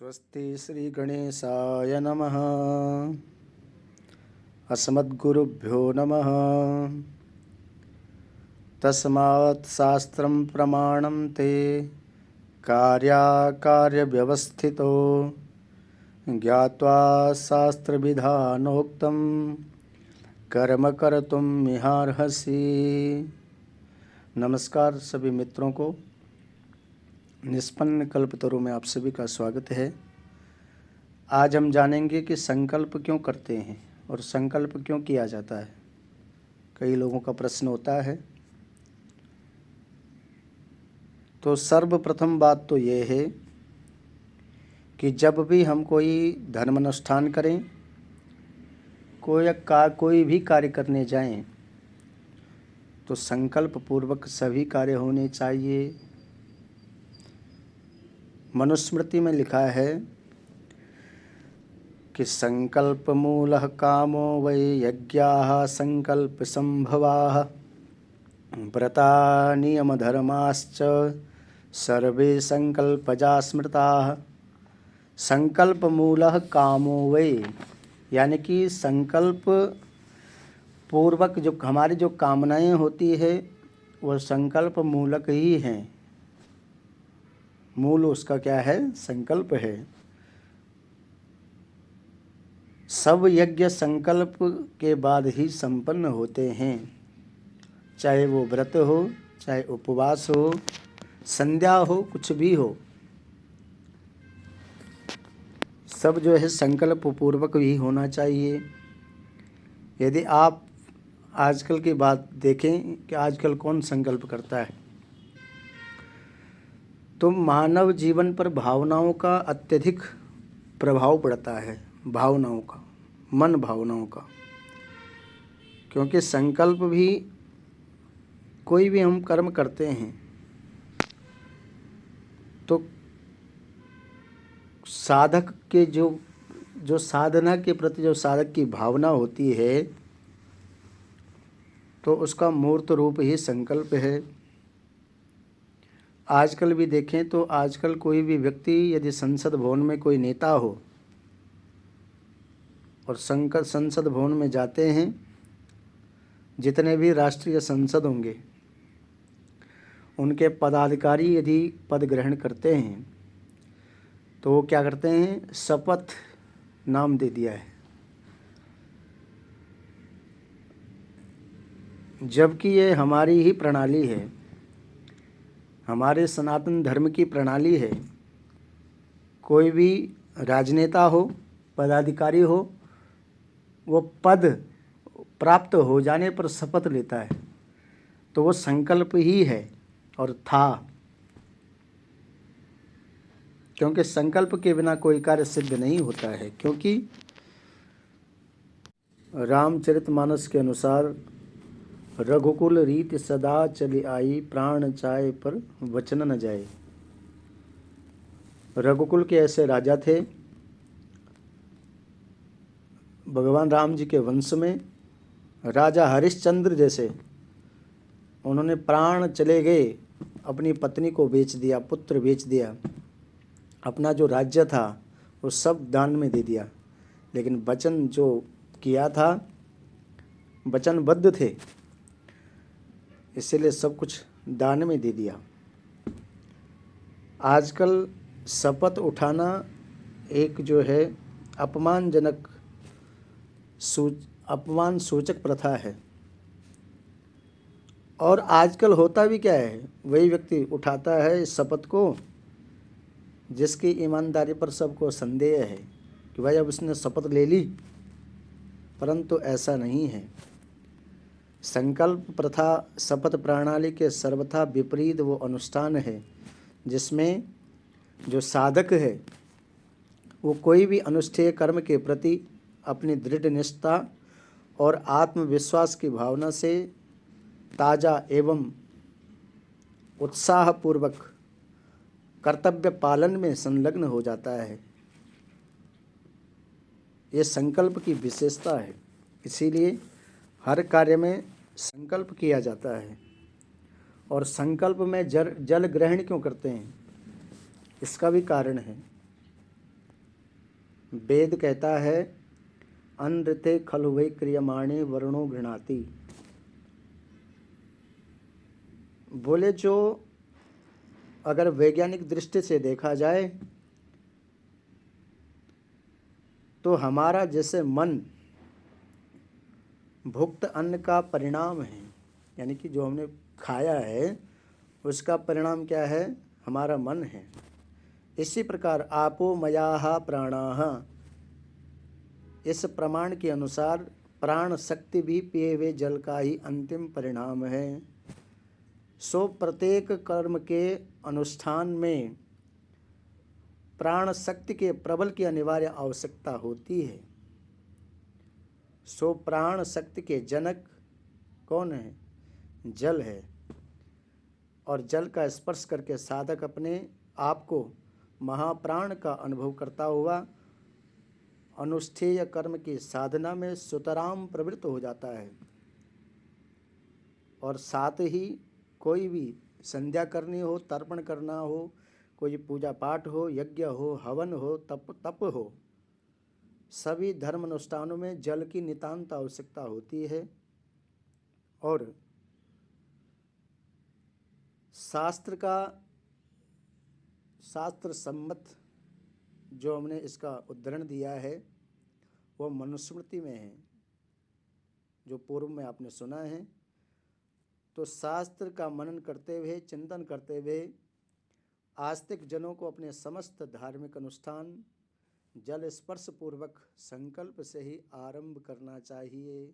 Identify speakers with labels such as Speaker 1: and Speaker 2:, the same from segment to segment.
Speaker 1: स्वस्ति श्री गणेशाय नमः। अस्मद्गुरुभ्यो नमः। तस्मात् शास्त्रं प्रमाणं ते कार्याकार्यव्यवस्थितो ज्ञात्वा शास्त्रविधानोक्तं कर्म कर्तुं मिहार्हसि। नमस्कार सभी मित्रों को। निष्पन्न कल्पतरु में आप सभी का स्वागत है। आज हम जानेंगे कि संकल्प क्यों करते हैं और संकल्प क्यों किया जाता है। कई लोगों का प्रश्न होता है। तो सर्वप्रथम बात तो ये है कि जब भी हम कोई धर्म अनुष्ठान करें, कोई भी कार्य करने जाएं, तो संकल्प पूर्वक सभी कार्य होने चाहिए। मनुस्मृति में लिखा है कि संकल्प मूलः कामो वै यज्ञाः संकल्प संभवाः व्रता नियम धर्माश्च सर्वे संकल्पजा स्मृताः। संकल्प मूलः कामो वै, यानी कि संकल्प पूर्वक जो हमारी जो कामनाएं होती है वह संकल्प मूलक ही हैं। मूल उसका क्या है? संकल्प है। सब यज्ञ संकल्प के बाद ही संपन्न होते हैं, चाहे वो व्रत हो, चाहे उपवास हो, संध्या हो, कुछ भी हो, सब जो है संकल्प पूर्वक ही होना चाहिए। यदि आप आजकल की बात देखें कि आजकल कौन संकल्प करता है, तो मानव जीवन पर भावनाओं का अत्यधिक प्रभाव पड़ता है। भावनाओं का, मन भावनाओं का, क्योंकि संकल्प भी, कोई भी हम कर्म करते हैं तो साधक के जो साधना के प्रति जो साधक की भावना होती है, तो उसका मूर्त रूप ही संकल्प है। आजकल भी देखें तो आजकल कोई भी व्यक्ति यदि संसद भवन में कोई नेता हो और संसद भवन में जाते हैं, जितने भी राष्ट्रीय संसद होंगे उनके पदाधिकारी यदि पद ग्रहण करते हैं तो वो क्या करते हैं? शपथ नाम दे दिया है, जबकि ये हमारी ही प्रणाली है, हमारे सनातन धर्म की प्रणाली है। कोई भी राजनेता हो, पदाधिकारी हो, वो पद प्राप्त हो जाने पर शपथ लेता है, तो वो संकल्प ही है और था, क्योंकि संकल्प के बिना कोई कार्य सिद्ध नहीं होता है। क्योंकि रामचरितमानस के अनुसार रघुकुल रीत सदा चली आई, प्राण जाए पर वचन न जाए। रघुकुल के ऐसे राजा थे, भगवान राम जी के वंश में राजा हरिश्चंद्र जैसे, उन्होंने प्राण चले गए, अपनी पत्नी को बेच दिया, पुत्र बेच दिया, अपना जो राज्य था वो सब दान में दे दिया, लेकिन वचन जो किया था, वचनबद्ध थे, इसीलिए सब कुछ दान में दे दिया। आजकल शपथ उठाना एक जो है अपमानजनक अपमान सूचक प्रथा है। और आजकल होता भी क्या है? वही व्यक्ति उठाता है इस शपथ को जिसकी ईमानदारी पर सबको संदेह है कि भाई अब उसने शपथ ले ली, परंतु ऐसा नहीं है। संकल्प प्रथा शपथ प्रणाली के सर्वथा विपरीत वो अनुष्ठान है जिसमें जो साधक है वो कोई भी अनुष्ठेय कर्म के प्रति अपनी दृढ़ निष्ठा और आत्मविश्वास की भावना से ताज़ा एवं उत्साहपूर्वक कर्तव्य पालन में संलग्न हो जाता है। ये संकल्प की विशेषता है, इसीलिए हर कार्य में संकल्प किया जाता है। और संकल्प में जल ग्रहण क्यों करते हैं, इसका भी कारण है। वेद कहता है अनृते खलु वै क्रियमाणे वर्णो गृणाति। बोले जो अगर वैज्ञानिक दृष्टि से देखा जाए तो हमारा जैसे मन भुक्त अन्न का परिणाम है, यानी कि जो हमने खाया है उसका परिणाम क्या है, हमारा मन है। इसी प्रकार आपो मयाहा प्राणाः, इस प्रमाण के अनुसार प्राण शक्ति भी पिए हुए जल का ही अंतिम परिणाम है। सो प्रत्येक कर्म के अनुष्ठान में प्राण शक्ति के प्रबल की अनिवार्य आवश्यकता होती है। सो प्राण शक्ति के जनक कौन है, जल है। और जल का स्पर्श करके साधक अपने आप को महाप्राण का अनुभव करता हुआ अनुष्ठेय कर्म की साधना में सुतराम प्रवृत्त हो जाता है। और साथ ही कोई भी संध्या करनी हो, तर्पण करना हो, कोई पूजा पाठ हो, यज्ञ हो, हवन हो, तप हो, सभी धर्म अनुष्ठानों में जल की नितांत आवश्यकता होती है। और शास्त्र सम्मत जो हमने इसका उद्धरण दिया है वो मनुस्मृति में है, जो पूर्व में आपने सुना है। तो शास्त्र का मनन करते हुए, चिंतन करते हुए आस्तिक जनों को अपने समस्त धार्मिक अनुष्ठान जल स्पर्श पूर्वक संकल्प से ही आरंभ करना चाहिए,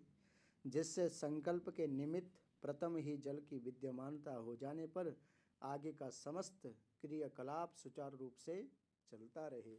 Speaker 1: जिससे संकल्प के निमित्त प्रथम ही जल की विद्यमानता हो जाने पर आगे का समस्त क्रियाकलाप सुचारू रूप से चलता रहे।